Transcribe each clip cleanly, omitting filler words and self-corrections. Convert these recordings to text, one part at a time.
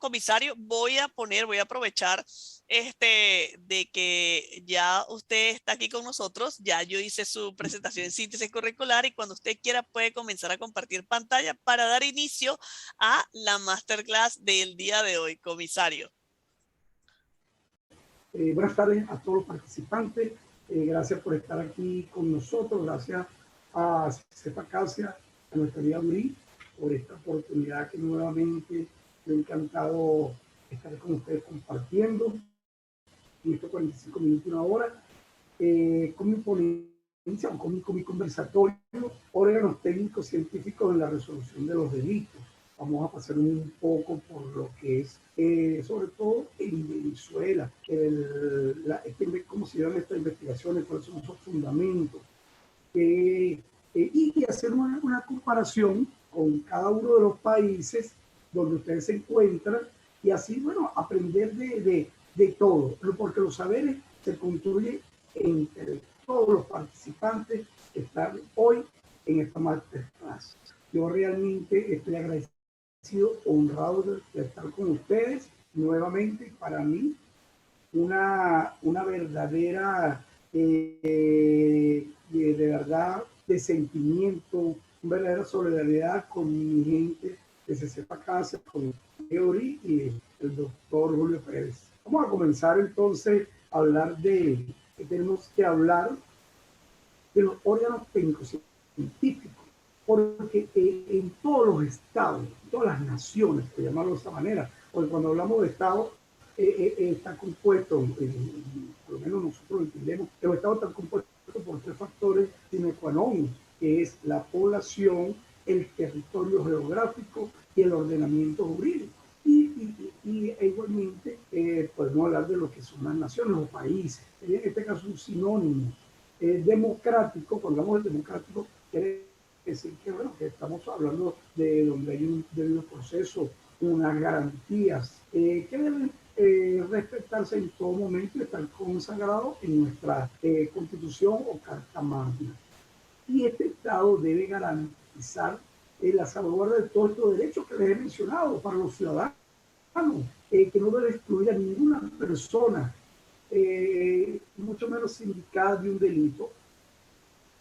comisario, voy a aprovechar de que ya usted está aquí con nosotros. Ya yo hice su presentación en síntesis curricular y cuando usted quiera puede comenzar a compartir pantalla para dar inicio a la masterclass del día de hoy, comisario. Buenas tardes a todos los participantes. Gracias por estar aquí con nosotros. Gracias a Cefa Casia, a nuestra amiga Durí, por esta oportunidad que nuevamente me ha encantado estar con ustedes compartiendo en estos 45 minutos, una hora, con mi ponencia, con mi conversatorio, órganos técnicos científicos en la resolución de los delitos. Vamos a pasar un poco por lo que es, sobre todo en Venezuela, cómo se llaman estas investigaciones, cuáles son sus fundamentos, y hacer una comparación con cada uno de los países donde ustedes se encuentran y así, bueno, aprender de todo, porque los saberes se construyen entre todos los participantes que están hoy en esta masterclass. Yo realmente estoy agradecido, honrado de estar con ustedes nuevamente. Para mí, una verdadera, de verdad, de sentimiento, una verdadera solidaridad con mi gente que se sepa casa, con Teori y el doctor Julio Pérez. Vamos a comenzar entonces a hablar que tenemos que hablar de los órganos técnicos científicos, porque en todos los estados, todas las naciones, por llamarlo de esta manera, porque cuando hablamos de estados, está compuesto, por lo menos nosotros entendemos que los estados están compuestos por tres factores sine qua non, que es la población, el territorio geográfico y el ordenamiento jurídico. Y igualmente podemos hablar de lo que son las naciones, los países. En este caso un sinónimo. Democrático, cuando hablamos de democrático, quiere decir que, bueno, que estamos hablando de donde hay un debido proceso, unas garantías que deben respetarse en todo momento y estar consagrado en nuestra constitución o carta magna. Y este Estado debe garantizar la salvaguarda de todos estos derechos que les he mencionado para los ciudadanos, que no debe excluir a ninguna persona, mucho menos sindicada de un delito.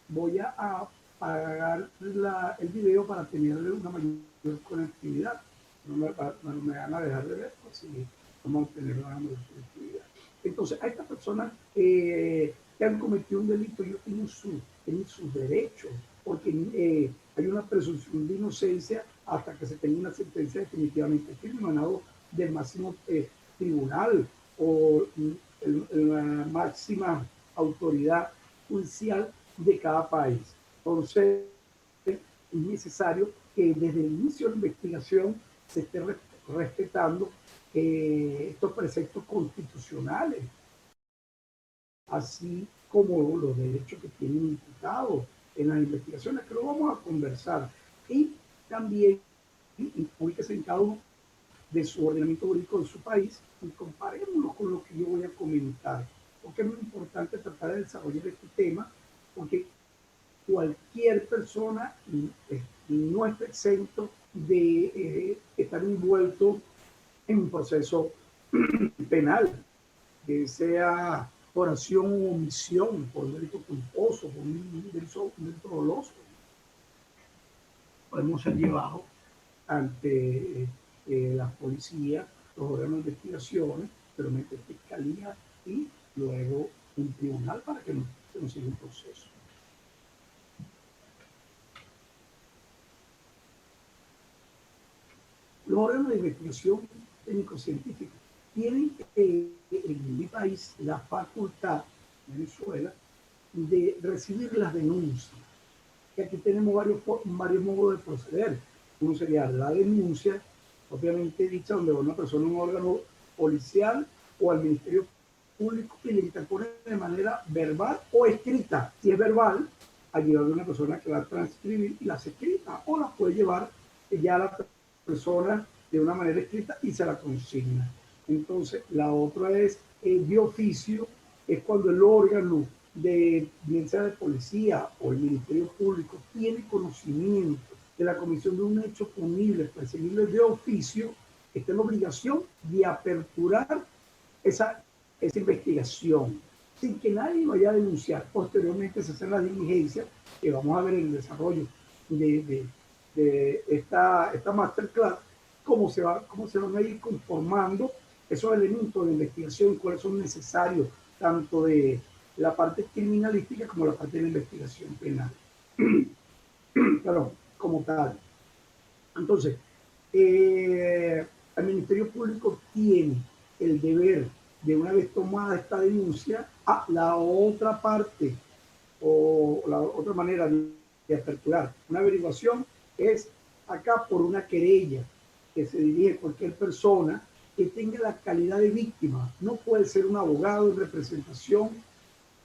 Voy a apagar el video para tenerle una mayor conectividad. No me van a dejar de ver, así vamos a tener una mayor conectividad. Entonces, a estas personas que han cometido un delito, ellos tienen sus derechos, porque hay una presunción de inocencia hasta que se tenga una sentencia definitivamente firme, emanado del máximo tribunal o la máxima autoridad judicial de cada país. Entonces, es necesario que desde el inicio de la investigación se esté respetando estos preceptos constitucionales, así como los derechos que tienen imputados en las investigaciones, que lo vamos a conversar. Y también ubíquese en cada uno de su ordenamiento jurídico de su país y comparémoslo con lo que yo voy a comentar. Porque es muy importante tratar de desarrollar este tema, porque cualquier persona no está exento de estar envuelto en un proceso penal, que sea por acción o omisión, por delito culposo, por un delito doloso. Podemos ser llevados ante la policía, los órganos de investigaciones, pero mete fiscalía y luego un tribunal para que nos siga un proceso. Los órganos de investigación técnico-científica tienen en mi país la facultad, Venezuela, de recibir las denuncias. Y aquí tenemos varios modos de proceder. Uno sería la denuncia, obviamente dicha, donde una persona, un órgano policial o al Ministerio Público y le interpone de manera verbal o escrita. Si es verbal, a llevar a una persona que va a transcribir y las escritas, o las puede llevar ya la persona de una manera escrita y se la consigna. Entonces, la otra es de oficio, es cuando el órgano bien sea de policía o el Ministerio Público tiene conocimiento de la comisión de un hecho punible, perseguible de oficio, está en la obligación de aperturar esa investigación sin que nadie vaya a denunciar. Posteriormente se hacen las diligencias que vamos a ver en el desarrollo de esta masterclass, cómo se van a ir conformando esos elementos de investigación, cuáles son necesarios, tanto de la parte criminalística como la parte de la investigación penal. Claro, como tal. Entonces, el Ministerio Público tiene el deber de, una vez tomada esta denuncia, a la otra parte o la otra manera de aperturar una averiguación es acá por una querella que se dirige a cualquier persona que tenga la calidad de víctima. No puede ser un abogado en representación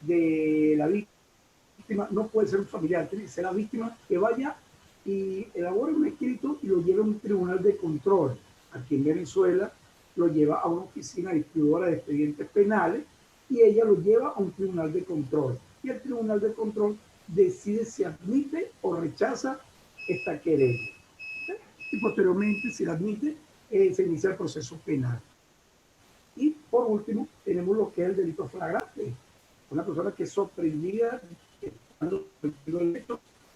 de la víctima, no puede ser un familiar, tiene que ser la víctima que vaya y elabore un escrito y lo lleve a un tribunal de control. Aquí en Venezuela lo lleva a una oficina distribuidora de expedientes penales y ella lo lleva a un tribunal de control. Y el tribunal de control decide si admite o rechaza esta querella. Y posteriormente, si la admite, se inicia el proceso penal. Y por último, tenemos lo que es el delito flagrante. Una persona que es sorprendida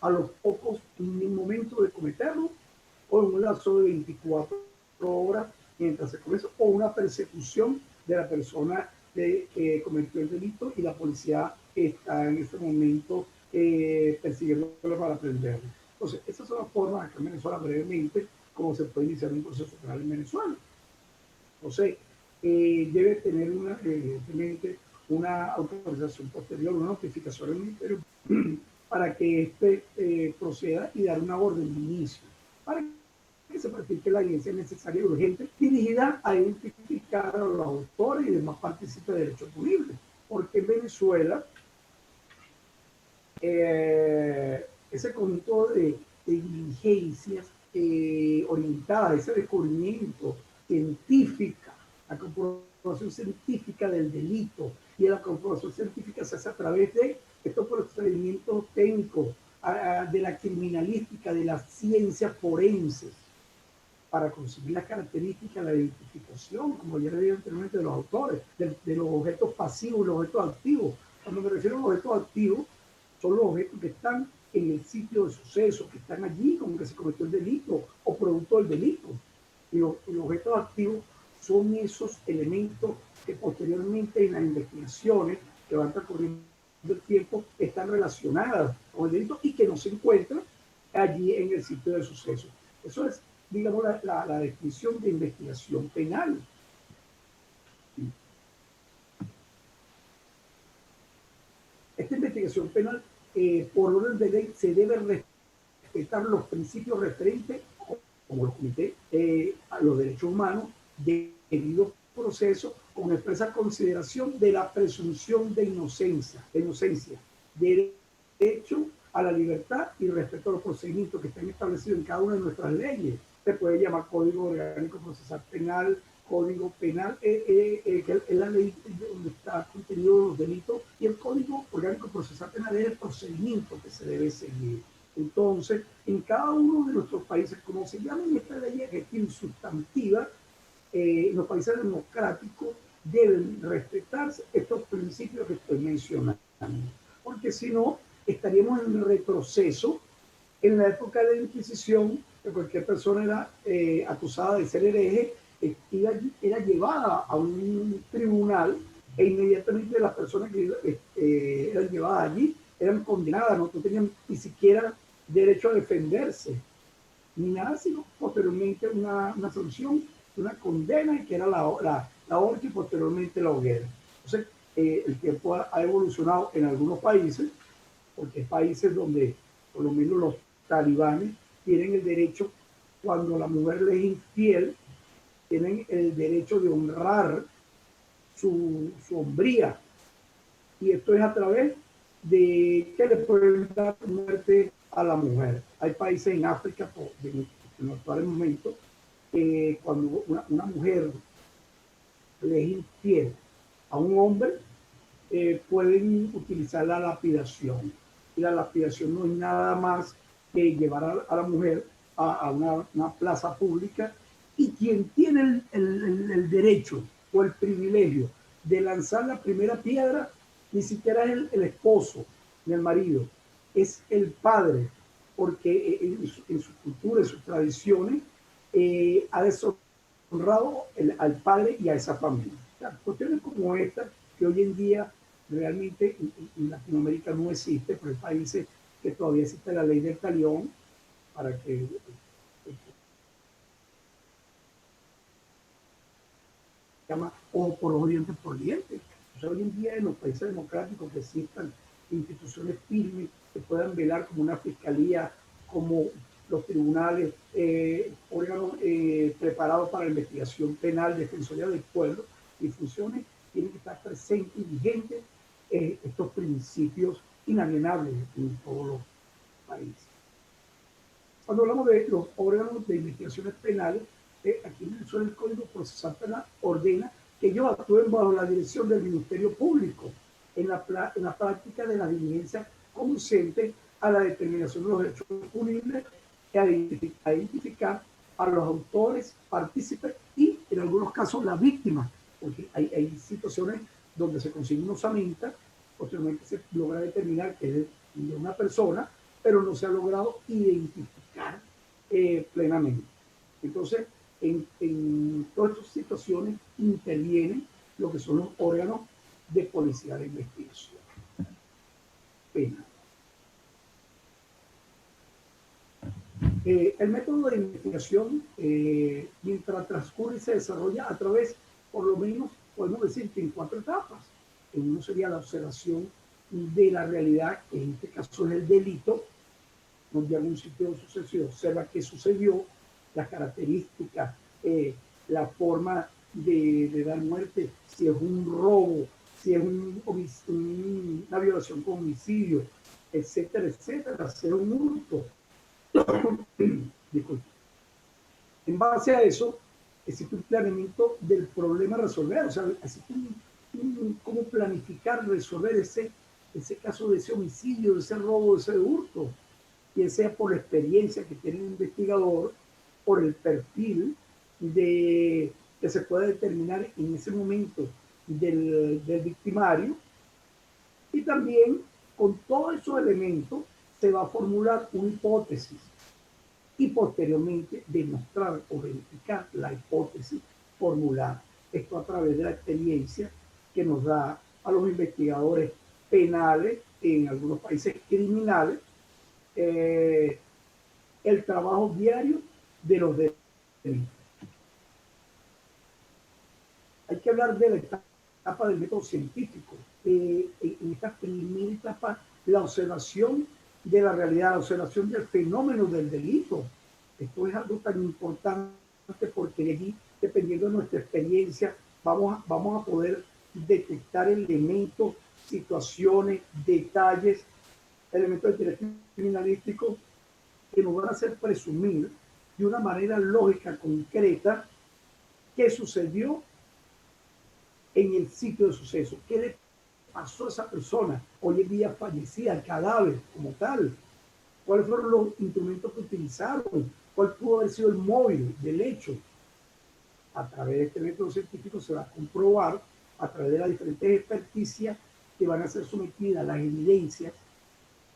a los pocos momentos de cometerlo o en un lapso de 24 horas mientras se comete, o una persecución de la persona que cometió el delito y la policía está en este momento persiguiéndolo para prenderlo. Entonces, esas son las formas acá en Venezuela brevemente cómo se puede iniciar un proceso penal en Venezuela. Entonces, debe tener una autorización posterior, una notificación al Ministerio para que éste proceda y dar una orden de inicio, para que se practique la diligencia necesaria y urgente dirigida a identificar a los autores y demás partícipes de derecho punible. Porque en Venezuela ese conjunto de diligencias orientadas a ese descubrimiento científica, la comprobación científica del delito, y la comprobación científica se hace a través de estos procedimientos técnicos, de la criminalística, de las ciencias forenses, para conseguir las características, la identificación, como ya le dije anteriormente, de los autores, de los objetos pasivos y los objetos activos. Cuando me refiero a los objetos activos, son los objetos que están en el sitio de suceso, que están allí como que se cometió el delito o producto del delito. Y los objetos activos son esos elementos que posteriormente en las investigaciones que van transcurriendo el tiempo están relacionadas con el delito y que no se encuentran allí en el sitio de suceso. Eso es, digamos, la definición de investigación penal. Esta investigación penal, por orden de ley, se debe respetar los principios referentes, como los comenté, a los derechos humanos, debido proceso, con expresa consideración de la presunción de inocencia, derecho a la libertad y respeto a los procedimientos que están establecidos en cada una de nuestras leyes. Se puede llamar Código Orgánico Procesal Penal, Código Penal, que es la ley donde está contenido los delitos, y el Código Orgánico Procesal Penal es el procedimiento que se debe seguir. Entonces, en cada uno de nuestros países, como se llama en esta ley ejecutiva sustantiva, los países democráticos deben respetarse estos principios que estoy mencionando, porque si no, estaríamos en retroceso en la época de la Inquisición, que cualquier persona era acusada de ser hereje, era llevada a un tribunal e inmediatamente las personas que eran llevadas allí eran condenadas, no tenían ni siquiera derecho a defenderse, ni nada, sino posteriormente una sanción, una condena, que era la horca y posteriormente la hoguera. Entonces, el tiempo ha evolucionado en algunos países, porque hay países donde por lo menos los talibanes tienen el derecho, cuando la mujer les es infiel, tienen el derecho de honrar su hombría. Y esto es a través de que le pueden dar muerte a la mujer. Hay países en África, en el actual momento, cuando una mujer le es infiel a un hombre, pueden utilizar la lapidación. Y la lapidación no es nada más que llevar a la mujer a una plaza pública Y quien tiene el derecho o el privilegio de lanzar la primera piedra, ni siquiera es el esposo ni el marido, es el padre, porque en su cultura, en sus tradiciones, ha deshonrado al padre y a esa familia. O sea, cuestiones como esta, que hoy en día realmente en Latinoamérica no existe, pero hay países que todavía existe la ley del talión para que llama ojo por ojo, diente por diente. O sea, hoy en día en los países democráticos que existan instituciones firmes que puedan velar como una fiscalía, como los tribunales, órganos preparados para la investigación penal, defensoría del pueblo y funciones, tienen que estar presentes y vigentes estos principios inalienables en todos los países. Cuando hablamos de los órganos de investigaciones penales, aquí en Venezuela el Código Procesal Penal ordena que ellos actúen bajo la dirección del Ministerio Público en la práctica de las diligencias conducentes a la determinación de los hechos punibles y a identificar a los autores, partícipes y, en algunos casos, las víctimas, porque hay situaciones donde se consigue una osamenta, posteriormente se logra determinar que es de una persona, pero no se ha logrado identificar plenamente. Entonces, en todas estas situaciones intervienen lo que son los órganos de policía de investigación penal. El método de investigación, mientras transcurre y se desarrolla a través, por lo menos, podemos decir que en 4 etapas. Uno sería la observación de la realidad, que en este caso es el delito, donde algún sitio de suceso se observa qué sucedió, las características, la forma de dar muerte, si es un robo, si es una violación con homicidio, etcétera, etcétera, si es un hurto. Disculpe. En base a eso, existe un planeamiento del problema a resolver, o sea, existe cómo planificar, resolver ese caso de ese homicidio, de ese robo, de ese hurto, bien sea por la experiencia que tiene el investigador, por el perfil que se puede determinar en ese momento del victimario, y también con todos esos elementos se va a formular una hipótesis y posteriormente demostrar o verificar la hipótesis formulada. Esto a través de la experiencia que nos da a los investigadores penales, en algunos países criminales, el trabajo diario de los delitos. Hay que hablar de la etapa del método científico. En esta primera etapa, la observación de la realidad, la observación del fenómeno del delito. Esto es algo tan importante porque de allí, dependiendo de nuestra experiencia, vamos a poder detectar elementos, situaciones, detalles, elementos de interés criminalístico que nos van a hacer presumir de una manera lógica, concreta, qué sucedió en el sitio de suceso, qué le pasó a esa persona, hoy en día fallecida, el cadáver como tal, cuáles fueron los instrumentos que utilizaron, cuál pudo haber sido el móvil del hecho. A través de este método científico se va a comprobar, a través de las diferentes experticias que van a ser sometidas a las evidencias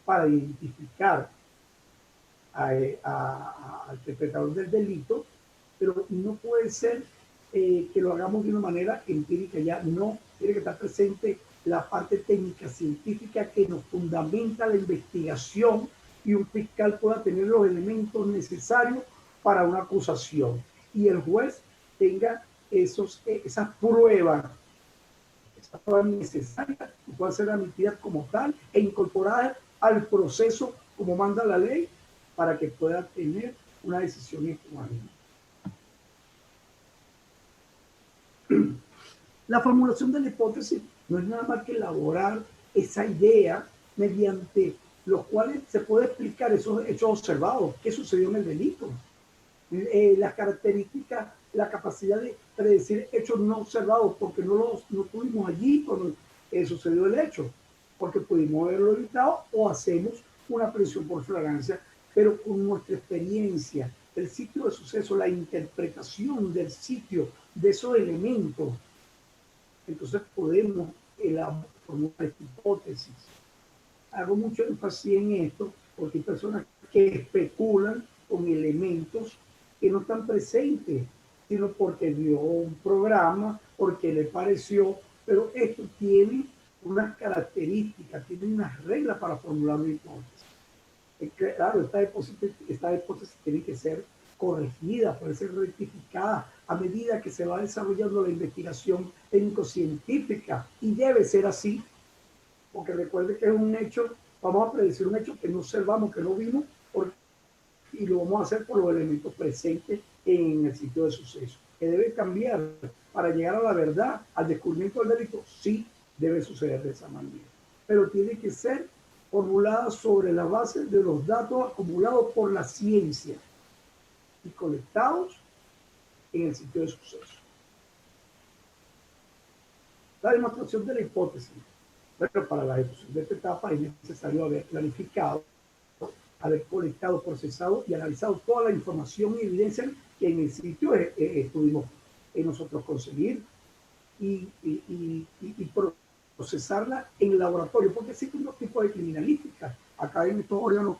para identificar al perpetrador del delito, pero no puede ser que lo hagamos de una manera empírica, ya no, tiene que estar presente la parte técnica científica que nos fundamenta la investigación y un fiscal pueda tener los elementos necesarios para una acusación y el juez tenga esas pruebas necesarias que puedan ser admitidas como tal e incorporadas al proceso como manda la ley para que pueda tener una decisión ecuánime. La formulación de la hipótesis no es nada más que elaborar esa idea mediante los cuales se puede explicar esos hechos observados, qué sucedió en el delito, las características, la capacidad de predecir hechos no observados, porque no estuvimos allí cuando sucedió el hecho, porque pudimos haberlo evitado o hacemos una presión por flagrancia, pero con nuestra experiencia el sitio de suceso, la interpretación del sitio, de esos elementos, entonces podemos formular hipótesis. Hago mucho énfasis en esto porque hay personas que especulan con elementos que no están presentes, sino porque vio un programa, porque le pareció, pero esto tiene unas características, tiene unas reglas para formular una hipótesis. Claro, esta hipótesis tiene que ser corregida, puede ser rectificada a medida que se va desarrollando la investigación técnico-científica, y debe ser así, porque recuerde que es un hecho, vamos a predecir un hecho que no observamos, que no vimos, y lo vamos a hacer por los elementos presentes en el sitio de suceso. ¿Que debe cambiar para llegar a la verdad, al descubrimiento del delito? Sí, debe suceder de esa manera. Pero tiene que ser formulada sobre la base de los datos acumulados por la ciencia y colectados en el sitio de suceso. La demostración de la hipótesis. Bueno, para la ejecución de esta etapa es necesario haber planificado, haber colectado, procesado y analizado toda la información y evidencia que en el sitio pudimos nosotros conseguir y procesarla en el laboratorio, porque existen dos tipos de criminalística acá en estos órganos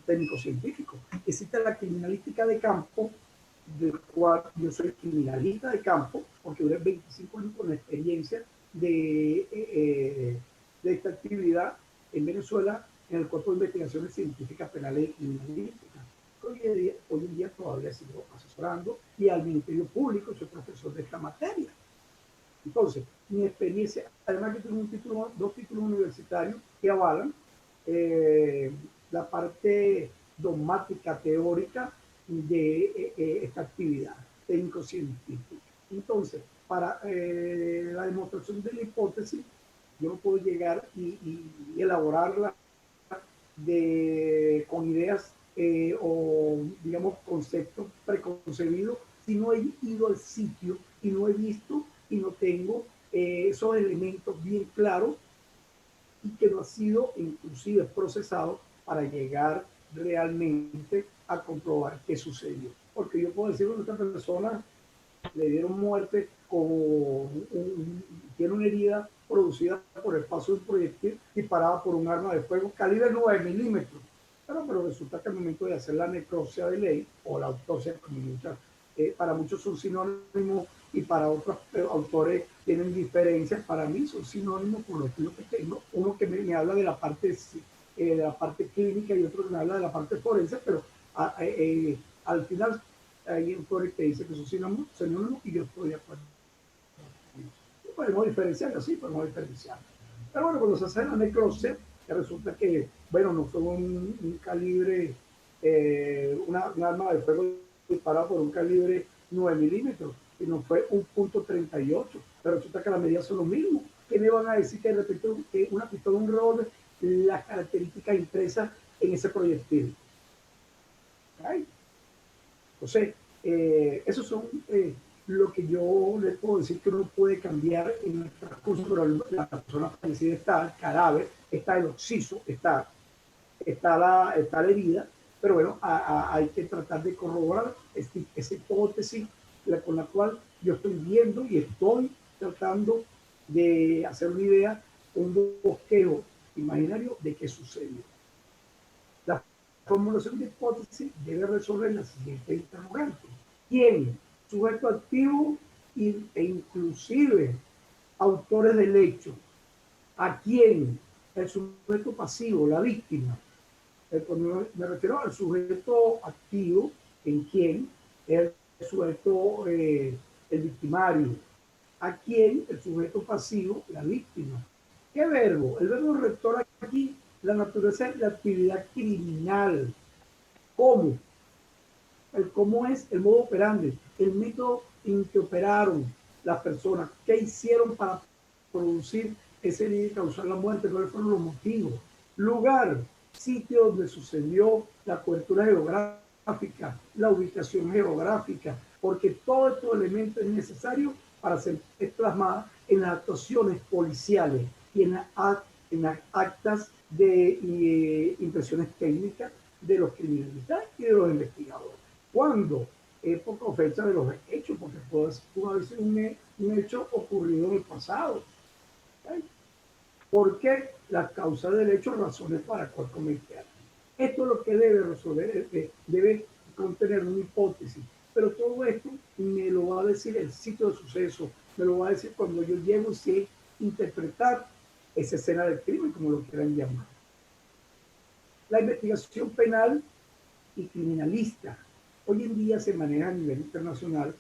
técnico-científicos. Existe la criminalística de campo, del cual yo soy criminalista de campo, porque duré 25 años con la experiencia de esta actividad en Venezuela en el Cuerpo de Investigaciones Científicas Penales y Criminalísticas. Hoy en día todavía sigo asesorando y al Ministerio Público soy profesor de esta materia. Entonces, mi experiencia, además que tengo dos títulos universitarios que avalan la parte dogmática, teórica de esta actividad técnico-científica. Entonces, para la demostración de la hipótesis, yo no puedo llegar y elaborarla con ideas o, digamos, conceptos preconcebidos si no he ido al sitio y no he visto y no tengo esos elementos bien claros y que no ha sido inclusive procesado para llegar realmente a comprobar qué sucedió. Porque yo puedo decir que a esta persona le dieron muerte tiene una herida producida por el paso de un proyectil disparada por un arma de fuego calibre 9 milímetros. Pero resulta que al momento de hacer la necropsia de ley o la autopsia, para muchos son sinónimos y para otros autores tienen diferencias. Para mí son sinónimos por los estudios que tengo. Uno que me habla de la parte clínica y otro que me habla de la parte forense, pero al final hay autores que dicen que son sinónimos y yo estoy de acuerdo. Podemos diferenciar, así podemos diferenciar. Pero bueno, cuando se hace la necropsia, resulta que, bueno, no fue un calibre, un arma de fuego disparada por un calibre 9 milímetros, sino fue un .38, pero resulta que las medidas son lo mismo. ¿Qué me van a decir que de repente una pistola, un revólver, las características impresas en ese proyectil? ¿Okay? Entonces, esos son lo que yo les puedo decir que uno puede cambiar en el transcurso, pero la persona fallecida está, el cadáver, está el occiso, está la herida, pero bueno, hay que tratar de corroborar esa hipótesis con la cual yo estoy viendo y estoy tratando de hacer una idea, un bosquejo imaginario de qué sucedió. La formulación de hipótesis debe resolver la siguiente interrogante. ¿Quién? Sujeto activo e inclusive autores del hecho. ¿A quién? El sujeto pasivo, la víctima. Cuando me refiero al sujeto activo, ¿en quién? El sujeto, el victimario. ¿A quién? El sujeto pasivo, la víctima. ¿Qué verbo? El verbo rector aquí, la naturaleza de la actividad criminal. ¿Cómo? El cómo es el modo operandi, el método en que operaron las personas, qué hicieron para producir ese herida y causar la muerte, cuáles fueron los motivos. Lugar, sitio donde sucedió, la cobertura geográfica, la ubicación geográfica, porque todo estos elementos es necesario para ser plasmada en las actuaciones policiales y en las actas de impresiones técnicas de los criminalistas y de los investigadores. ¿Cuándo? Época o fecha de los hechos, porque pudo haber sido un hecho ocurrido en el pasado. ¿Okay? Porque las causas del hecho, razones para cual cometer. Esto es lo que debe resolver, debe contener una hipótesis. Pero todo esto me lo va a decir el sitio de suceso, me lo va a decir cuando yo llego y sé interpretar esa escena del crimen, como lo quieran llamar. La investigación penal y criminalista. Hoy en día se maneja a nivel internacional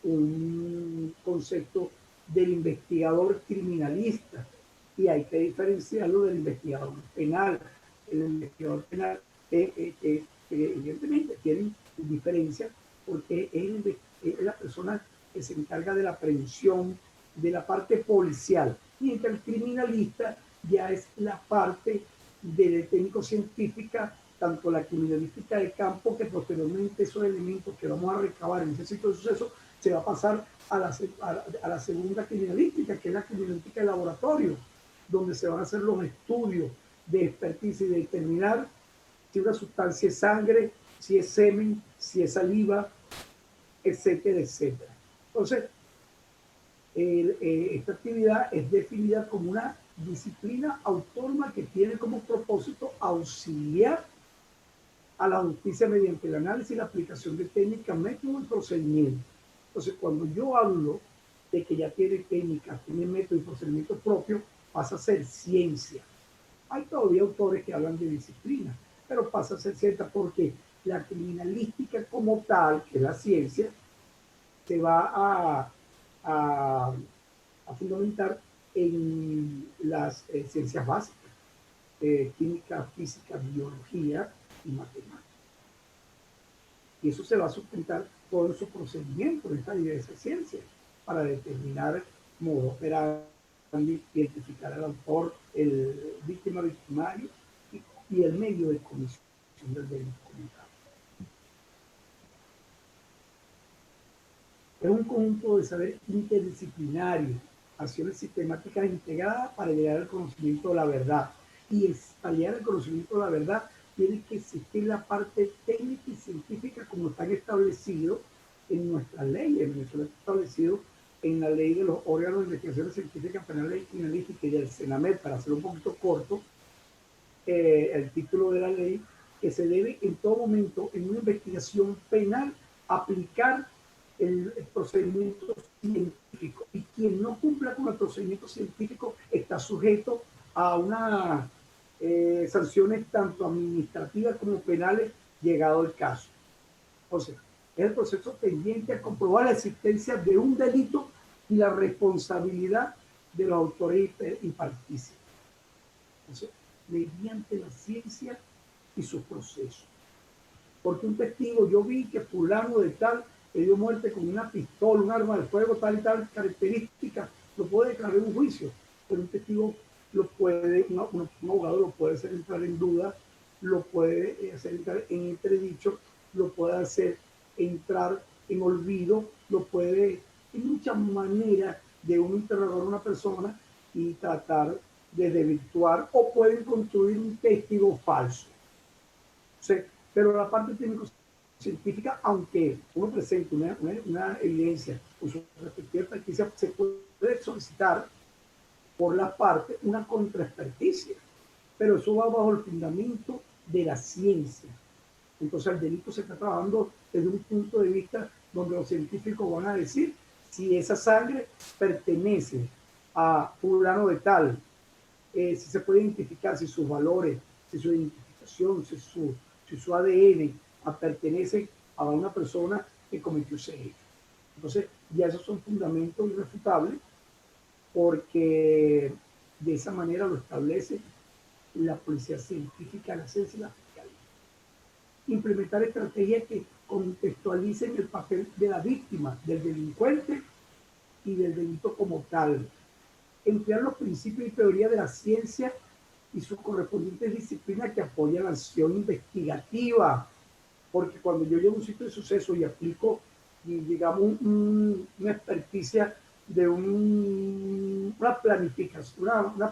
un concepto del investigador criminalista y hay que diferenciarlo del investigador penal. El investigador penal, evidentemente, tienen diferencia porque es la persona que se encarga de la prevención, de la parte policial, mientras el criminalista ya es la parte de técnico-científica, tanto la criminalística de campo, que posteriormente esos elementos que vamos a recabar en ese sitio de suceso se va a pasar a la segunda criminalística, que es la criminalística de laboratorio, donde se van a hacer los estudios de experticia y de determinar si una sustancia es sangre, si es semen, si es saliva, etcétera, etcétera. Entonces, esta actividad es definida como una disciplina autónoma que tiene como propósito auxiliar a la justicia mediante el análisis y la aplicación de técnicas, métodos y procedimientos. Entonces, cuando yo hablo de que ya tiene técnicas, tiene métodos y procedimientos propios, pasa a ser ciencia. Hay todavía autores que hablan de disciplina, pero pasa a ser ciencia porque la criminalística como tal, que es la ciencia, se va a fundamentar en las ciencias básicas, química, física, biología y matemáticas. Y eso se va a sustentar todo su procedimiento en esta diversa ciencia para determinar modo operandi, identificar al autor, el víctima, victimario y el medio de comisión del delito comunitario. Es un conjunto de saber interdisciplinario, acciones sistemáticas integradas para llegar al conocimiento de la verdad. Y para llegar al conocimiento de la verdad tiene que existir la parte técnica y científica como están establecidos en nuestras leyes. En Venezuela está establecido en la ley de los órganos de investigación científica penal y criminalística y del CENAMED, para hacer un poquito corto, el título de la ley, que se debe en todo momento en una investigación penal aplicar el procedimiento científico, y quien no cumpla con el procedimiento científico está sujeto a unas sanciones tanto administrativas como penales llegado el caso. Entonces, es el proceso tendiente a comprobar la existencia de un delito y la responsabilidad de los autores y partícipes. Entonces, mediante la ciencia y sus procesos. Porque un testigo, yo vi que fulano de tal le dio muerte con una pistola, un arma de fuego, tal y tal característica, lo puede declarar en un juicio, pero un testigo lo puede, un abogado lo puede hacer entrar en duda, lo puede hacer entrar en entredicho, lo puede hacer entrar en olvido, lo puede, hay muchas maneras de uno interrogar a una persona y tratar de desvirtuar, o pueden construir un testigo falso. O sea, pero la parte técnico-científica, aunque uno presente una evidencia con su respectiva experticia, se puede solicitar por la parte una contraexperticia, pero eso va bajo el fundamento de la ciencia. Entonces el delito se está trabajando desde un punto de vista donde los científicos van a decir si esa sangre pertenece a fulano de tal, si se puede identificar, si sus valores, si su identificación, si su ADN pertenece a una persona que cometió ese hecho. Entonces, ya esos son fundamentos irrefutables porque de esa manera lo establece la policía científica, la ciencia y la fiscalía. Implementar estrategias que contextualicen el papel de la víctima, del delincuente y del delito como tal. Emplear los principios y teorías de la ciencia y sus correspondientes disciplinas que apoyan la acción investigativa. Porque cuando yo llego a un sitio de suceso y aplico, digamos, una experticia de una planificación, una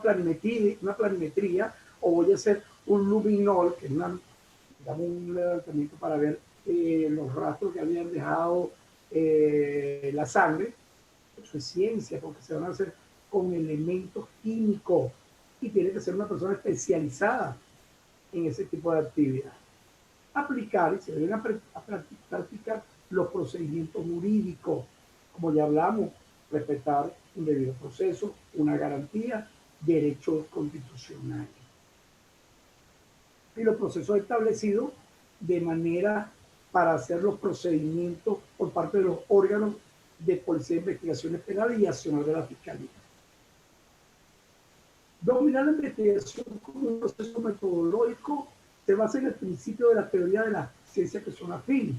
planimetría, o voy a hacer un luminol, que es una damos un levantamiento para ver los rastros que habían dejado la sangre. Eso es ciencia, porque se van a hacer con elementos químicos y tiene que ser una persona especializada en ese tipo de actividad. Aplicar, y se deben a practicar los procedimientos jurídicos, como ya hablamos, respetar un debido proceso, una garantía, derechos constitucionales. Y los procesos establecidos de manera para hacer los procedimientos por parte de los órganos de Policía de Investigaciones Penales y Accionar de la Fiscalía. Dominar la investigación como un proceso metodológico se basa en el principio de la teoría de las ciencias que son afines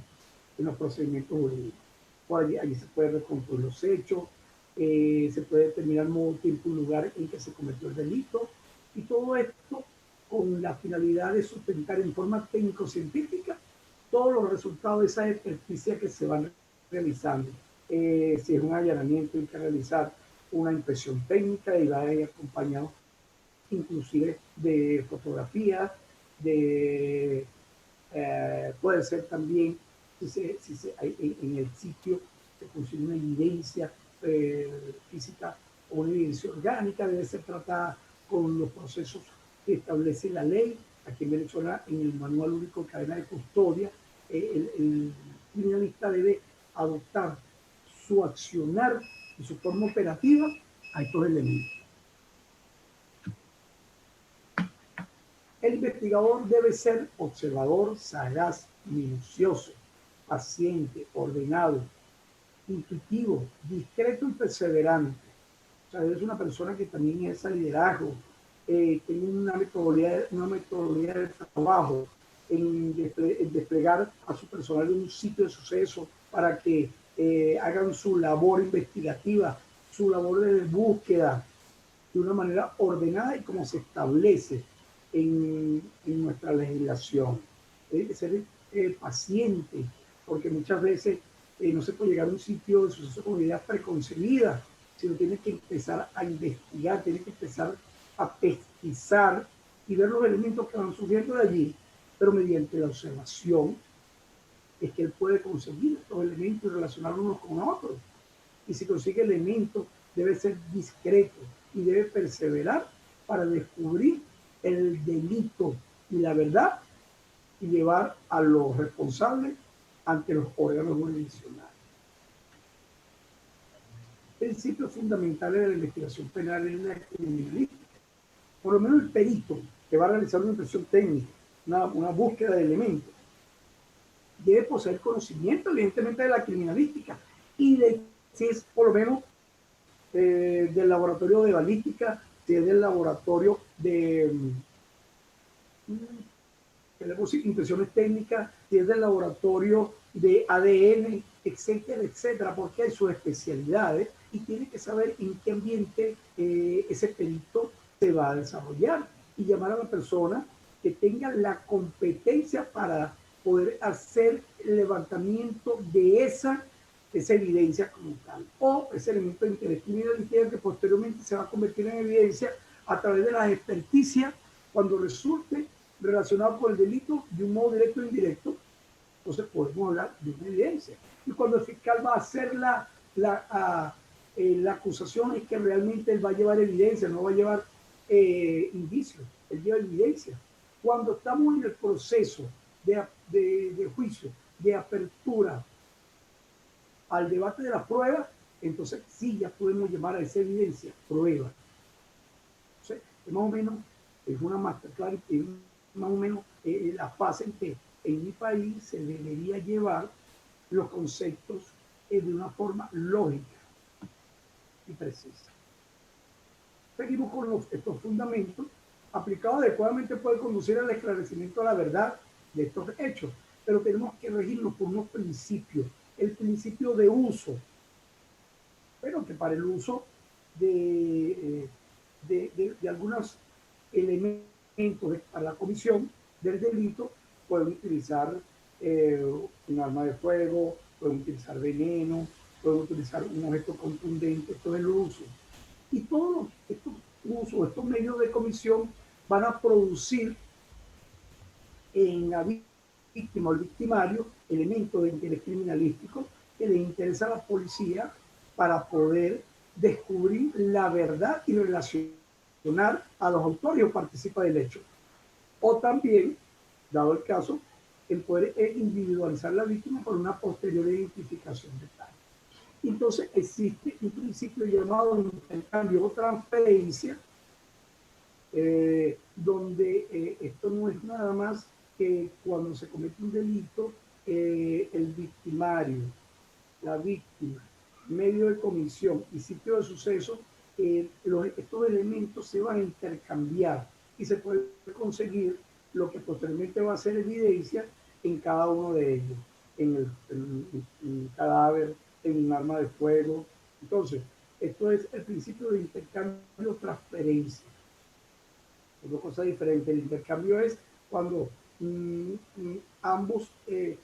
en los procedimientos jurídicos. Por allí se puede reconstruir los hechos, se puede determinar modo, tiempo y lugar en que se cometió el delito, y todo esto con la finalidad de sustentar en forma técnico-científica todos los resultados de esa experticia que se van realizando. Si es un allanamiento, hay que realizar una impresión técnica y va a ir acompañado inclusive de fotografías, puede ser también en el sitio se consigue una evidencia física o una evidencia orgánica, debe ser tratada con los procesos que establece la ley. Aquí en Venezuela, en el Manual Único de Cadena de Custodia, el criminalista debe adoptar su accionar y su forma operativa a estos elementos. El investigador debe ser observador, sagaz, minucioso, paciente, ordenado, intuitivo, discreto y perseverante. O sea, es una persona que también es liderazgo, tiene una metodología de trabajo, en desplegar a su personal en un sitio de suceso para que hagan su labor investigativa, su labor de búsqueda de una manera ordenada y como se establece en nuestra legislación. Hay que ser paciente, porque muchas veces no se puede llegar a un sitio de suceso con ideas preconcebidas, sino tiene que empezar a investigar, tiene que empezar a pesquisar y ver los elementos que van surgiendo de allí, pero mediante la observación es que él puede conseguir estos elementos y relacionarlos unos con otros. Y si consigue elementos, debe ser discreto y debe perseverar para descubrir el delito y la verdad y llevar a los responsables ante los órganos jurisdiccionales. Principios fundamentales de la investigación penal en la criminalística. Por lo menos el perito que va a realizar una impresión técnica, una búsqueda de elementos, debe poseer conocimiento evidentemente de la criminalística y de si es por lo menos del laboratorio de balística, si es del laboratorio de impresiones técnicas, si es del laboratorio de ADN, etcétera, etcétera, porque hay sus especialidades y tiene que saber en qué ambiente ese perito se va a desarrollar y llamar a la persona que tenga la competencia para poder hacer el levantamiento de esa evidencia como tal, o ese elemento de interés criminalístico que posteriormente se va a convertir en evidencia a través de la experticia cuando resulte relacionado con el delito de un modo directo o indirecto. Entonces podemos hablar de una evidencia. Y cuando el fiscal va a hacer la acusación es que realmente él va a llevar evidencia, no va a llevar indicios, él lleva evidencia. Cuando estamos en el proceso de juicio, de apertura al debate de la prueba, entonces sí ya podemos llamar a esa evidencia prueba. Entonces, más o menos es una masterclass, es más o menos la fase en que en mi país se debería llevar los conceptos de una forma lógica y precisa. Seguimos con estos fundamentos. Aplicados adecuadamente puede conducir al esclarecimiento de la verdad de estos hechos, pero tenemos que regirnos por unos principios. El principio de uso, pero que para el uso de algunos elementos para la comisión del delito pueden utilizar un arma de fuego, pueden utilizar veneno, pueden utilizar un objeto contundente, esto es el uso. Y todos estos usos, estos medios de comisión van a producir en la víctima o el victimario, elementos de interés criminalístico que les interesa a la policía para poder descubrir la verdad y relacionar a los autores o participa del hecho. O también, dado el caso, el poder individualizar la víctima por una posterior identificación de tal. Entonces existe un principio llamado intercambio o transferencia, donde esto no es nada más que cuando se comete un delito, el victimario, la víctima, medio de comisión y sitio de suceso, estos elementos se van a intercambiar y se puede conseguir lo que posteriormente va a ser evidencia en cada uno de ellos, en el cadáver, en un arma de fuego. Entonces, esto es el principio de intercambio-transferencia. Es una cosa diferente. El intercambio es cuando ambos, él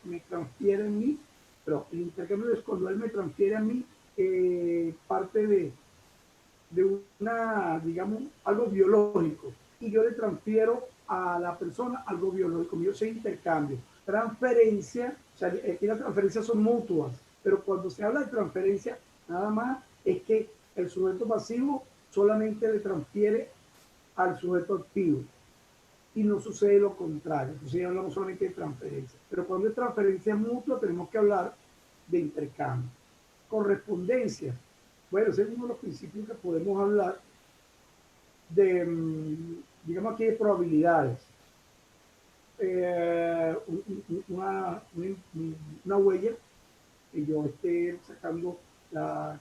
me transfiere a mí, pero el intercambio es cuando él me transfiere a mí parte de una, digamos, algo biológico, y yo le transfiero a la persona algo biológico. Yo sé intercambio. Transferencia, o sea, aquí las transferencias son mutuas, pero cuando se habla de transferencia, nada más es que el sujeto pasivo solamente le transfiere al sujeto activo y no sucede lo contrario. Entonces ya hablamos solamente de transferencia. Pero cuando es transferencia mutua, tenemos que hablar de intercambio. Correspondencia. Bueno, ese es uno de los principios que podemos hablar de, digamos aquí, de probabilidades. Una huella que yo esté sacando,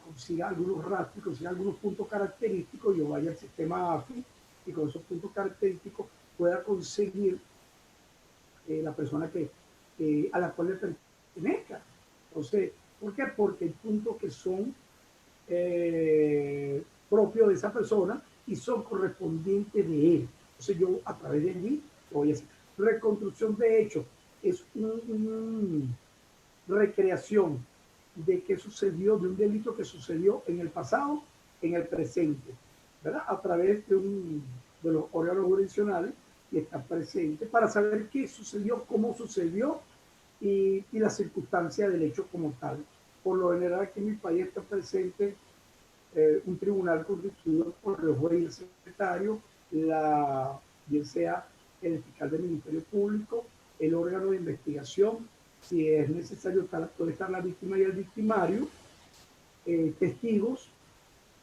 consiga algunos rastros, consiga algunos puntos característicos, yo vaya al sistema AFI y con esos puntos característicos pueda conseguir la persona a la cual le pertenezca. Entonces, ¿por qué? Porque hay puntos que son propios de esa persona y son correspondientes de él. Entonces yo a través de allí voy a hacer reconstrucción de hechos. Es una recreación de qué sucedió, de un delito que sucedió en el pasado, en el presente, ¿verdad? A través de los órganos jurisdiccionales y está presente para saber qué sucedió, cómo sucedió y las circunstancias del hecho como tal. Por lo general aquí en mi país está presente un tribunal constituido por el juez y el secretario, bien sea el fiscal del Ministerio Público, el órgano de investigación, si es necesario puede estar la víctima y el victimario, testigos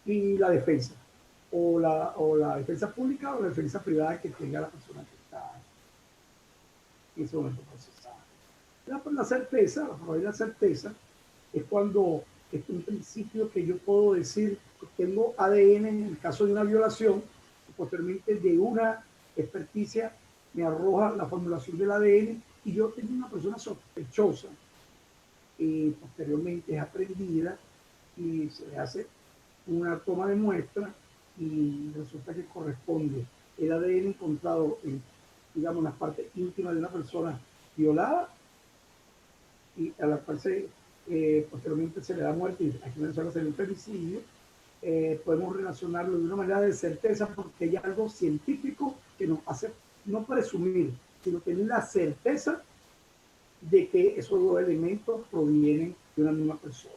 y la defensa, o la defensa pública o la defensa privada que tenga la persona que está en ese momento procesada. La certeza, la probabilidad de certeza, es cuando es un principio que yo puedo decir que tengo ADN en el caso de una violación, y posteriormente de una experticia me arroja la formulación del ADN y yo tengo una persona sospechosa y posteriormente es aprendida y se le hace una toma de muestra y resulta que corresponde el ADN encontrado en, digamos, las partes íntimas de una persona violada y a la cual posteriormente se le da muerte, y aquí en Venezuela se le da un femicidio. Podemos relacionarlo de una manera de certeza porque hay algo científico que nos hace no presumir, sino tener la certeza de que esos dos elementos provienen de una misma persona.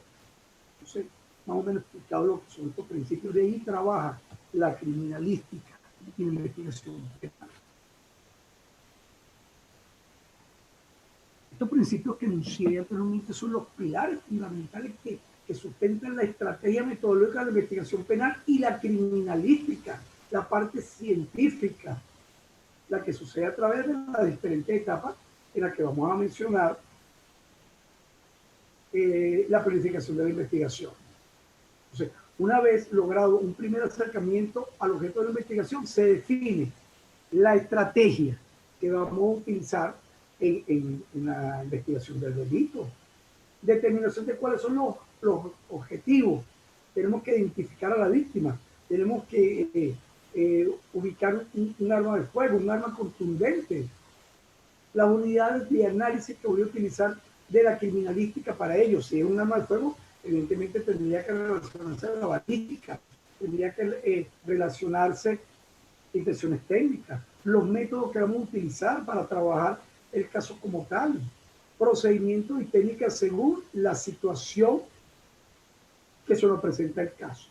Entonces, más o menos explicado lo que son estos principios. De ahí trabaja la criminalística y la investigación penal. Estos principios que enuncié anteriormente son los pilares fundamentales que sustentan la estrategia metodológica de la investigación penal y la criminalística, la parte científica, la que sucede a través de las diferentes etapas en las que vamos a mencionar la planificación de la investigación. Entonces, una vez logrado un primer acercamiento al objeto de la investigación, se define la estrategia que vamos a utilizar en la investigación del delito. Determinación de cuáles son los objetivos. Tenemos que identificar a la víctima. Tenemos que ubicar un arma de fuego, un arma contundente. Las unidades de análisis que voy a utilizar de la criminalística para ello. Si es un arma de fuego, evidentemente tendría que relacionarse a la balística, tendría que relacionarse intenciones técnicas, los métodos que vamos a utilizar para trabajar el caso como tal, procedimientos y técnicas según la situación que se nos presenta el caso.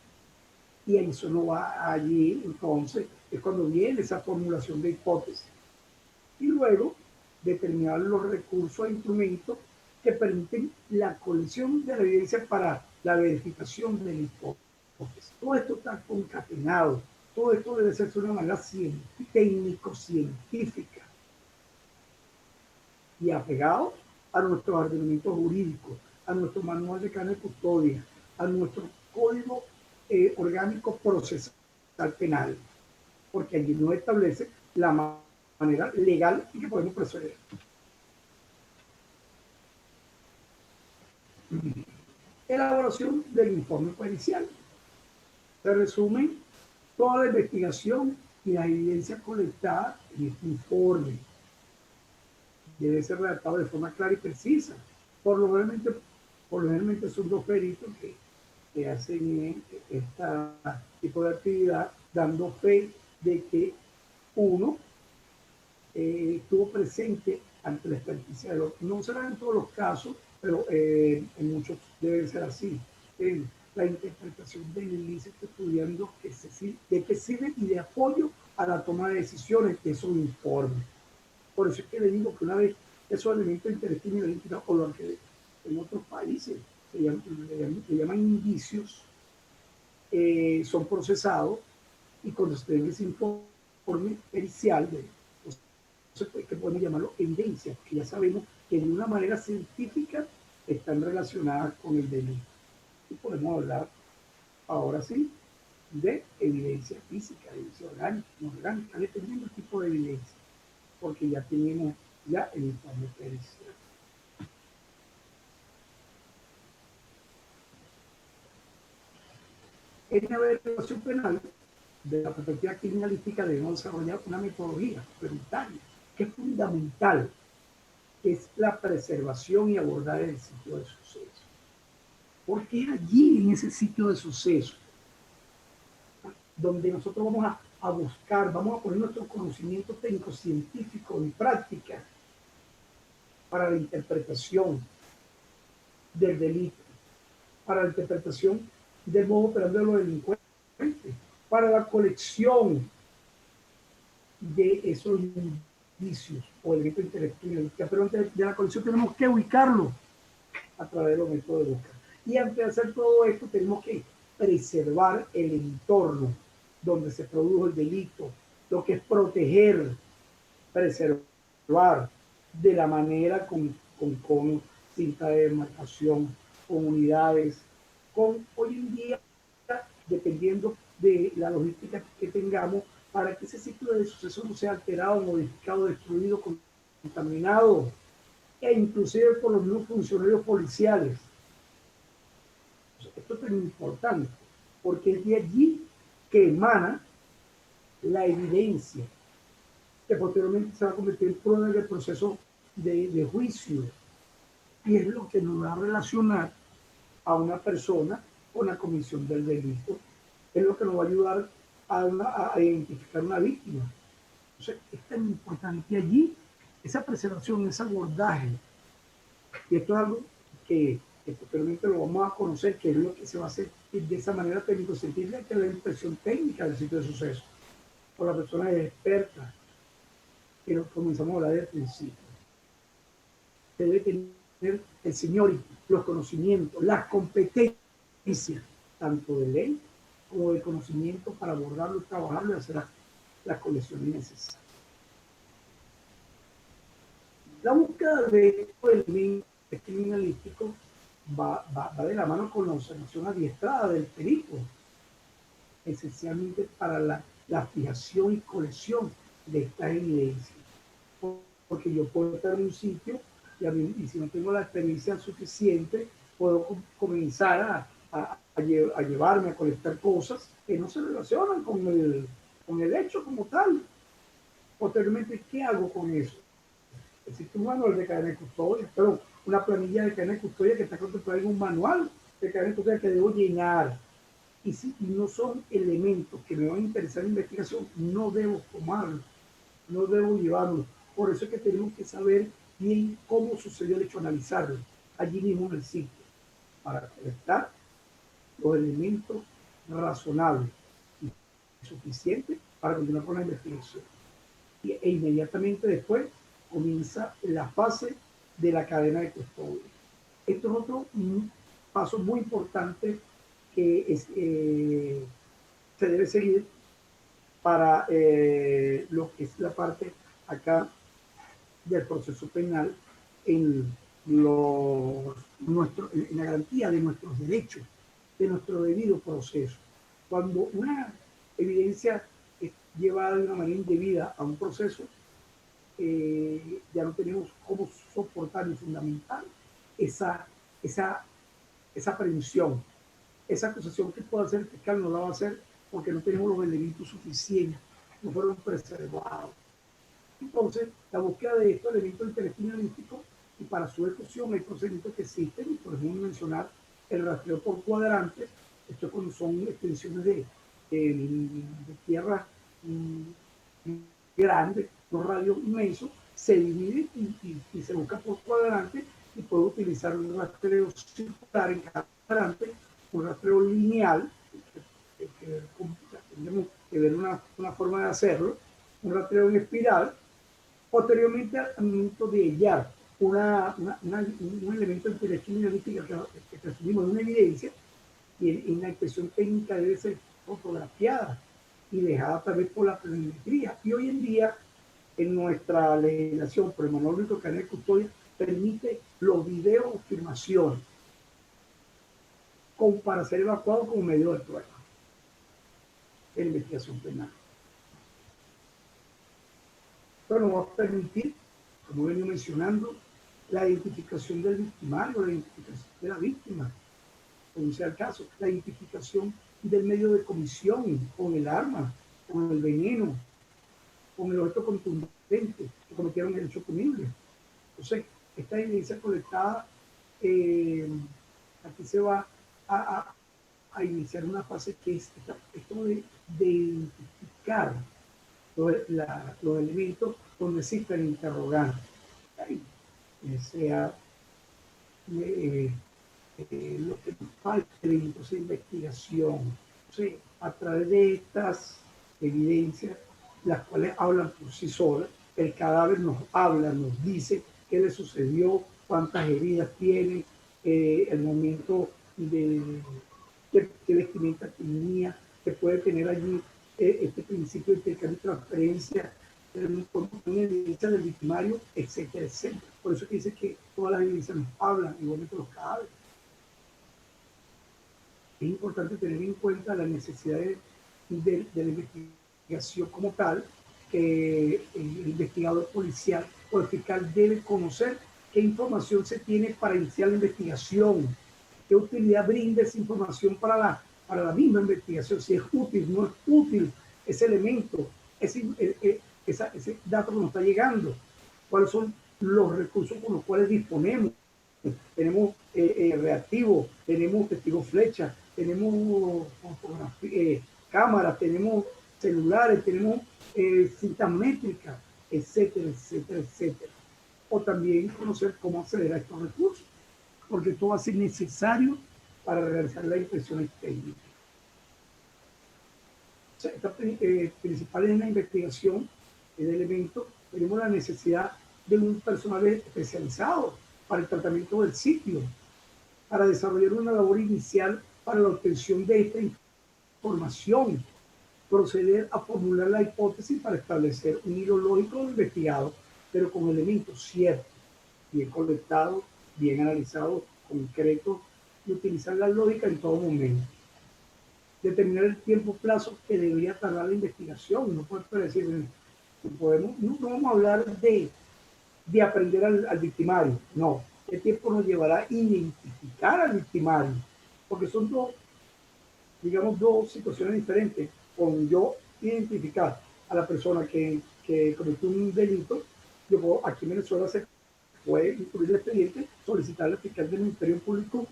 Y eso no va allí, entonces, es cuando viene esa formulación de hipótesis. Y luego, determinar los recursos e instrumentos que permiten la colección de la evidencia para la verificación de la hipótesis. Todo esto está concatenado. Todo esto debe ser de una manera técnico-científica y apegado a nuestros ordenamientos jurídicos, a nuestro manual de cadena de custodia, a nuestro código orgánico procesal penal, porque allí nos establece la manera legal en que podemos proceder. Elaboración del informe pericial. Se resumen toda la investigación y la evidencia colectada en este informe. Debe ser redactado de forma clara y precisa. Por lo generalmente son dos peritos que hacen este tipo de actividad, dando fe de que uno estuvo presente ante la experticia del otro. No será en todos los casos, pero en muchos debe ser así. La interpretación del ilícito estudiando de qué sirve y de apoyo a la toma de decisiones de esos informes. Por eso es que le digo que una vez esos elementos inteligibles identificados, o lo que en otros países le llaman indicios, son procesados, y cuando se tenga ese informe pericial, que podemos llamarlo evidencia, porque ya sabemos que de una manera científica están relacionadas con el delito. Y podemos hablar ahora sí de evidencia física, evidencia orgánica, dependiendo del tipo de evidencia, porque ya tenemos el informe pericial. En la evaluación penal, de la perspectiva criminalística, debemos desarrollar una metodología prioritaria, que es fundamental, que es la preservación y abordaje del sitio de suceso. Porque es allí, en ese sitio de suceso, donde nosotros vamos a buscar, vamos a poner nuestro conocimiento técnico-científico en práctica para la interpretación del delito, para la interpretación del modo operandi de los delincuentes, para la colección de esos indicios o elementos intelectuales. Pero antes de la colección tenemos que ubicarlo a través de los métodos de búsqueda. Y antes de hacer todo esto tenemos que preservar el entorno donde se produjo el delito, lo que es proteger, preservar de la manera con cinta de demarcación, con unidades, hoy en día, dependiendo de la logística que tengamos, para que ese sitio de suceso no sea alterado, modificado, destruido, contaminado, e inclusive por los mismos funcionarios policiales. Esto es tan importante, porque es de allí que emana la evidencia, que posteriormente se va a convertir en prueba del proceso de juicio, y es lo que nos va a relacionar a una persona con la comisión del delito, es lo que nos va a ayudar a identificar una víctima. Entonces, es tan importante allí esa preservación, ese abordaje, y esto es algo que posteriormente lo vamos a conocer, que es lo que se va a hacer de esa manera técnico-científica, que es la inspección técnica del sitio de suceso, por la persona experta, que lo comenzamos a hablar desde el principio. Debe tener el señor los conocimientos, las competencias, tanto de ley como de conocimiento para abordarlo, trabajarlo y hacer las colecciones necesarias. La búsqueda de estos elementos criminalísticos va de la mano con la observación adiestrada del perito, esencialmente para la fijación y colección de estas evidencias. Porque yo puedo estar en un sitio y si no tengo la experiencia suficiente, puedo comenzar a llevarme a colectar cosas que no se relacionan con el hecho como tal. Posteriormente, ¿qué hago con eso? Existe un manual de cadena de custodia, pero una planilla de cadena de custodia que está contemplada en un manual de cadena de custodia que debo llenar. Y si no son elementos que me van a interesar en la investigación, no debo tomarlos. no debo llevarlo. Por eso es que tenemos que saber bien cómo sucedió el hecho, analizarlo allí mismo en el sitio, para colectar los elementos razonables y suficientes para continuar con la investigación. E inmediatamente después comienza la fase de la cadena de custodia. Esto es otro paso muy importante que se debe seguir para lo que es la parte acá del proceso penal en, en la garantía de nuestros derechos, de nuestro debido proceso. Cuando una evidencia es llevada de una manera indebida a un proceso, ya no tenemos cómo soportar y fundamentar esa, esa, esa aprehensión, esa acusación que puede hacer el fiscal no la va a hacer porque no tenemos los elementos suficientes, no fueron preservados. Entonces, la búsqueda de estos elementos criminalísticos y para su ejecución hay procedimientos que existen, y por ejemplo mencionar el rastreo por cuadrantes. Esto cuando son extensiones de tierra grandes, los radios inmensos, se divide y se busca por cuadrante y puede utilizar un rastreo circular en cada cuadrante, un rastreo lineal, que tenemos que ver una forma de hacerlo, un rastreo en espiral. Posteriormente, al momento de hallar un elemento de interés criminalístico que presumimos en una evidencia, y en la expresión técnica debe ser fotografiada y dejada tal vez por la telemetría. Y hoy en día, en nuestra legislación por el manual único de cadena de custodia, permite los videos o filmaciones para ser evacuados como medio de prueba en la investigación penal. Esto nos va a permitir, como he venido mencionando, la identificación del victimario, la identificación de la víctima, como sea el caso, la identificación del medio de comisión, con el arma, con el veneno, con el objeto contundente que cometieron el hecho punible. Entonces, esta evidencia colectada, aquí se va a iniciar una fase que es esto de identificar los elementos donde existe el interrogante, sea lo que falta de investigación. Entonces, a través de estas evidencias, las cuales hablan por sí solas, el cadáver nos habla, nos dice qué le sucedió, cuántas heridas tiene, el momento de qué vestimenta tenía, que puede tener allí este principio de intercambio y transferencia, una evidencia del victimario, etcétera, etcétera. Por eso que dice que todas las evidencias nos hablan, igualmente los cadáveres. Es importante tener en cuenta la necesidad de la investigación como tal, que el investigador policial o el fiscal debe conocer qué información se tiene para iniciar la investigación, qué utilidad brinda esa información para la misma investigación, si es útil, no es útil ese elemento, ese dato que nos está llegando, cuáles son los recursos con los cuales disponemos. Tenemos reactivos, tenemos testigos flecha, tenemos cámaras, tenemos celulares, tenemos cintas métricas, etcétera, etcétera, etcétera. O también conocer cómo acelerar estos recursos, porque esto va a ser necesario para realizar las inspecciones técnicas. O sea, principal en la investigación de elementos, tenemos la necesidad de un personal especializado para el tratamiento del sitio, para desarrollar una labor inicial para la obtención de esta información, proceder a formular la hipótesis para establecer un hilo lógico investigado, pero con elementos ciertos, bien colectados, bien analizados, concretos, y utilizar la lógica en todo momento. Determinar el tiempo plazo que debería tardar la investigación, no puede predecir, no vamos a hablar de aprender al victimario, no. ¿Qué tiempo nos llevará a identificar al victimario? Porque son dos situaciones diferentes. Con yo identificar a la persona que cometió un delito, yo puedo, aquí en Venezuela se puede incluir el expediente, solicitar al fiscal del Ministerio Público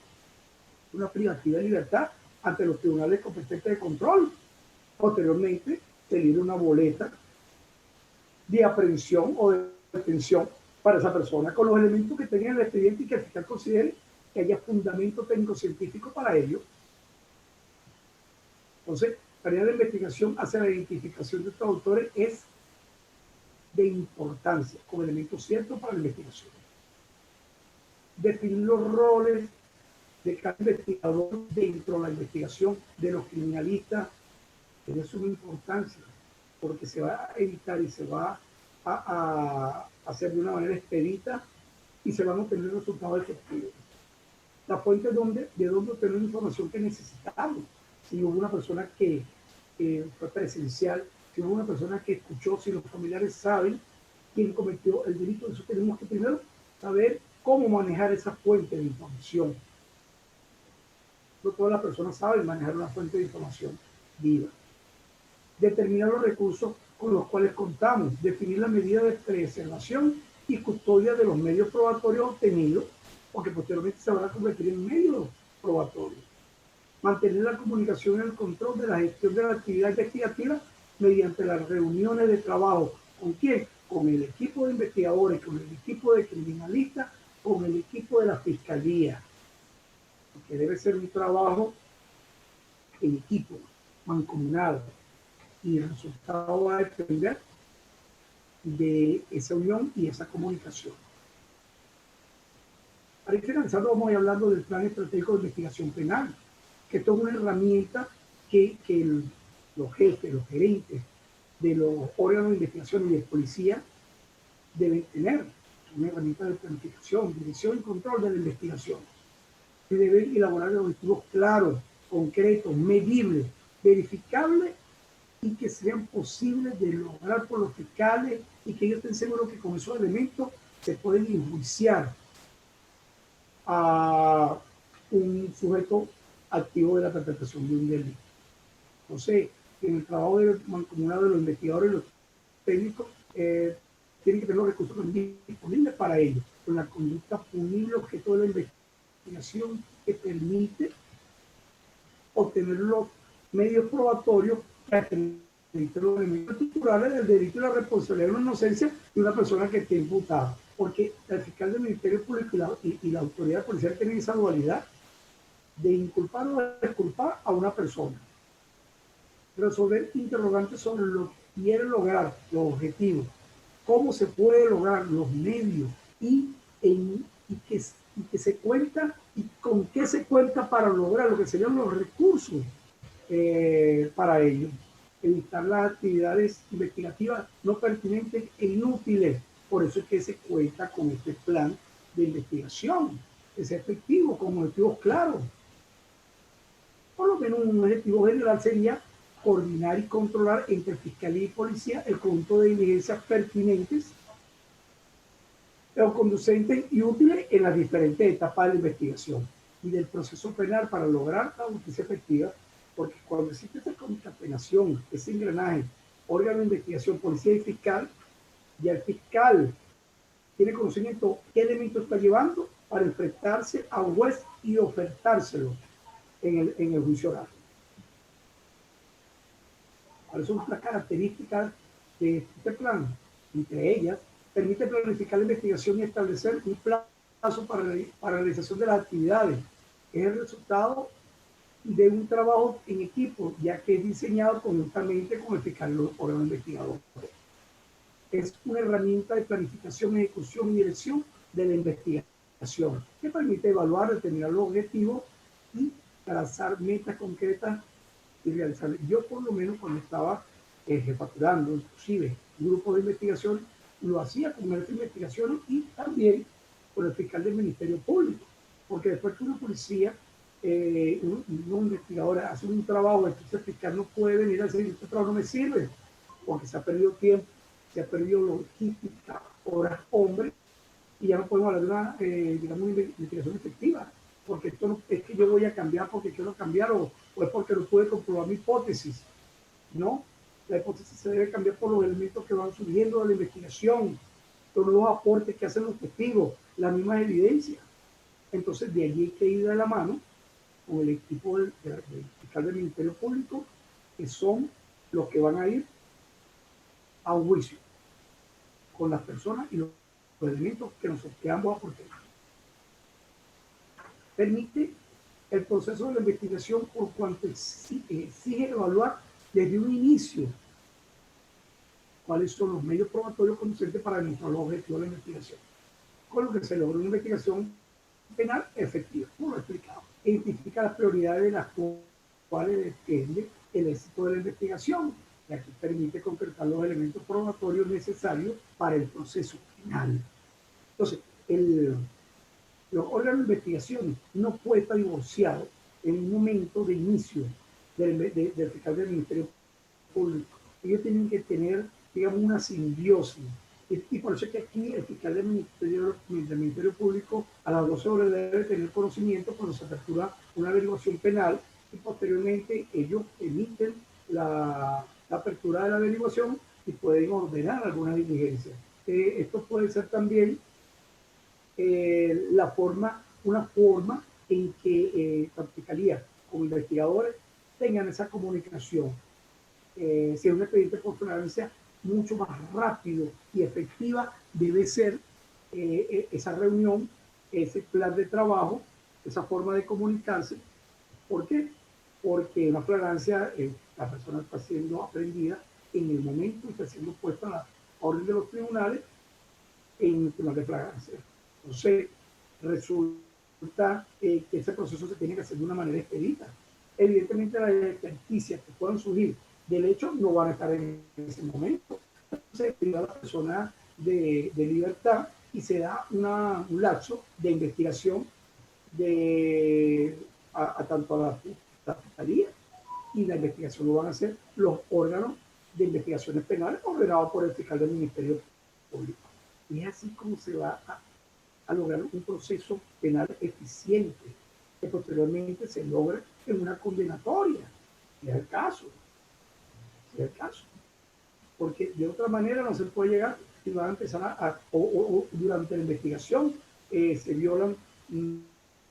una privativa de libertad ante los tribunales competentes de control. Posteriormente, se libra una boleta de aprehensión o de detención para esa persona, con los elementos que tenga en el expediente y que el fiscal considere que haya fundamento técnico-científico para ello. Entonces, la tarea de investigación hacia la identificación de estos autores es de importancia, con elementos ciertos para la investigación. Definir los roles de cada investigador dentro de la investigación de los criminalistas tiene suma importancia, porque se va a evitar y se va a hacer de una manera expedita y se van a obtener resultados efectivos. La fuente de dónde obtener la información que necesitamos. Si hubo una persona que fue presencial, si hubo una persona que escuchó, si los familiares saben quién cometió el delito, eso tenemos que primero saber cómo manejar esa fuente de información. No todas las personas saben manejar una fuente de información viva. Determinar los recursos con los cuales contamos, definir la medida de preservación y custodia de los medios probatorios obtenidos, porque posteriormente se van a convertir en medios probatorios. Mantener la comunicación y el control de la gestión de la actividad investigativa mediante las reuniones de trabajo. ¿Con quién? Con el equipo de investigadores, con el equipo de criminalistas, con el equipo de la fiscalía. Porque debe ser un trabajo en equipo, mancomunado. Y el resultado va a depender de esa unión y esa comunicación. Para ir finalizando, vamos a ir hablando del Plan Estratégico de Investigación Penal, que esto es una herramienta que los jefes, los gerentes de los órganos de investigación y de policía deben tener. Una herramienta de planificación, dirección y control de la investigación. Que deben elaborar objetivos claros, concretos, medibles, verificables y que sean posibles de lograr por los fiscales y que ellos estén seguros que con esos elementos se pueden enjuiciar a un sujeto activo de la perpetración de un delito. Entonces, en el trabajo mancomunado de los investigadores y los técnicos, tienen que tener los recursos disponibles para ello, con la conducta punible objeto de la investigación que permite obtener los medios probatorios que acrediten los elementos estructurales del delito y la responsabilidad de una inocencia de una persona que esté imputada. Porque el fiscal del Ministerio Público y la autoridad policial tienen esa dualidad de inculpar o desculpar a una persona. Resolver interrogantes sobre lo que quiere lograr, los objetivos, cómo se puede lograr, los medios y que se cuenta y con qué se cuenta para lograr lo que serían los recursos para ello. Evitar las actividades investigativas no pertinentes e inútiles. Por eso es que se cuenta con este plan de investigación, que sea efectivo, con objetivos claros. Por lo menos un objetivo general sería coordinar y controlar entre Fiscalía y Policía el conjunto de diligencias pertinentes o conducentes y útiles en las diferentes etapas de la investigación y del proceso penal para lograr la justicia efectiva, porque cuando existe esa concatenación, ese engranaje, órgano de investigación, policía y fiscal, ya el fiscal tiene conocimiento qué elemento está llevando para enfrentarse a un juez y ofertárselo en el juicio oral. ¿Cuáles son las características de este plan? Entre ellas, permite planificar la investigación y establecer un plazo para la realización de las actividades. Es el resultado de un trabajo en equipo, ya que es diseñado conjuntamente con el fiscal y los órganos investigadores. Es una herramienta de planificación, ejecución y dirección de la investigación, que permite evaluar, determinar los objetivos y trazar metas concretas y realizar. Yo, por lo menos, cuando estaba jefaturando, inclusive, un grupo de investigación, lo hacía con el de investigación y también con el fiscal del Ministerio Público, porque después que una policía, una investigadora hace un trabajo, entonces el fiscal no puede venir a decir, este trabajo no me sirve, porque se ha perdido tiempo, se ha perdido logística, horas, hombres, y ya no podemos hablar de una investigación efectiva, porque esto no es que yo voy a cambiar porque quiero cambiar o es porque no pude comprobar mi hipótesis. No, la hipótesis se debe cambiar por los elementos que van surgiendo de la investigación, los nuevos aportes que hacen los testigos, las mismas evidencias. Entonces, de allí hay que ir de la mano con el equipo del fiscal del Ministerio Público, que son los que van a ir a un juicio. con las personas y los elementos que ambos aportemos. Permite el proceso de la investigación por cuanto exige evaluar desde un inicio cuáles son los medios probatorios conducentes para demostrar los objetivos de la investigación, con lo que se logra una investigación penal efectiva, como lo he explicado. Identifica las prioridades de las cuales depende el éxito de la investigación, ya que permite concretar los elementos probatorios necesarios para el proceso penal. Entonces, los órganos de investigación no pueden estar divorciados en un momento de inicio del fiscal del Ministerio Público. Ellos tienen que tener, digamos, una simbiosis. Y por eso es que aquí el fiscal del Ministerio Público a las 12 horas debe tener conocimiento cuando se apertura una averiguación penal y posteriormente ellos emiten la apertura de la averiguación y pueden ordenar alguna diligencia. Esto puede ser también una forma en que la Fiscalía como investigadores tengan esa comunicación. Si es un expediente por flagerancia mucho más rápido y efectiva, debe ser esa reunión, ese plan de trabajo, esa forma de comunicarse. ¿Por qué? Porque una flagrancia, la persona está siendo aprendida en el momento, está siendo puesta a la orden de los tribunales en el tema de flagrancia. Entonces, resulta que ese proceso se tiene que hacer de una manera expedita. Evidentemente, las experticias que puedan surgir del hecho no van a estar en ese momento. Entonces, priva a la persona de libertad y se da un lapso de investigación tanto a la Fiscalía, y la investigación lo van a hacer los órganos de investigaciones penales ordenados por el fiscal del Ministerio Público. Y es así como se va a lograr un proceso penal eficiente que posteriormente se logre en una condenatoria, si es el caso. Si es el caso. Porque de otra manera no se puede llegar y van a empezar o durante la investigación se violan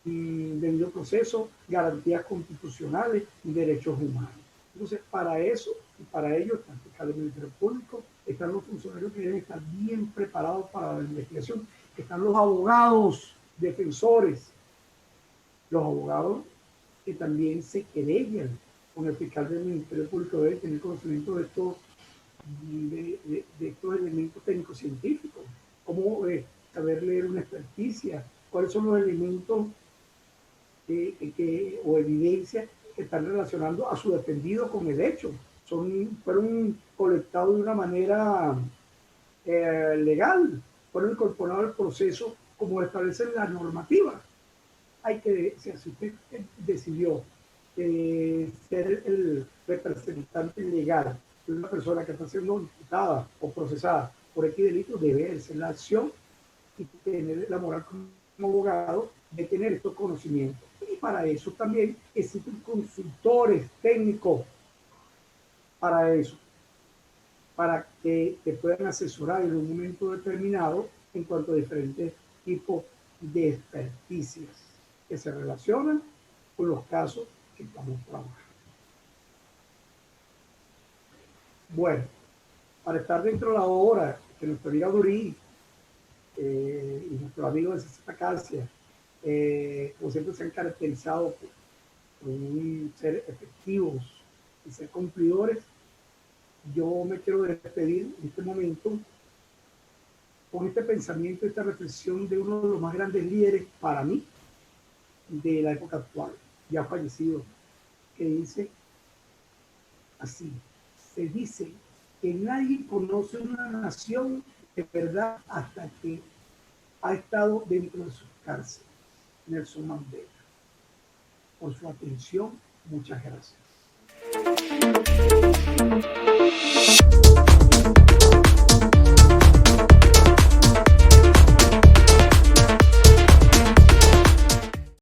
debido proceso, garantías constitucionales y derechos humanos. Entonces, para eso y para ello está el fiscal del Ministerio Público, están los funcionarios que deben estar bien preparados para la investigación, están los abogados defensores, los abogados que también se querellan con el fiscal del Ministerio Público deben tener conocimiento de estos elementos técnicos científicos, cómo saber leer una experticia, cuáles son los elementos o evidencias que están relacionando a su defendido con el hecho. Fueron colectados de una manera legal, fueron incorporados al proceso como establece la normativa. Si usted decidió ser el representante legal de una persona que está siendo imputada o procesada por X delito, debe hacer la acción y tener la moral como abogado de tener estos conocimientos. Y para eso también existen consultores técnicos para eso, para que te puedan asesorar en un momento determinado en cuanto a diferentes tipos de experticias que se relacionan con los casos que estamos trabajando. Bueno, para estar dentro de la obra que nuestro amigo Durí y nuestros amigos de César Calcia, como siempre se han caracterizado por ser efectivos y ser cumplidores, yo me quiero despedir en este momento con este pensamiento, esta reflexión de uno de los más grandes líderes para mí de la época actual, ya fallecido, que dice así: se dice que nadie conoce una nación de verdad hasta que ha estado dentro de sus cárceles. Nelson Mandela. Por su atención, muchas gracias.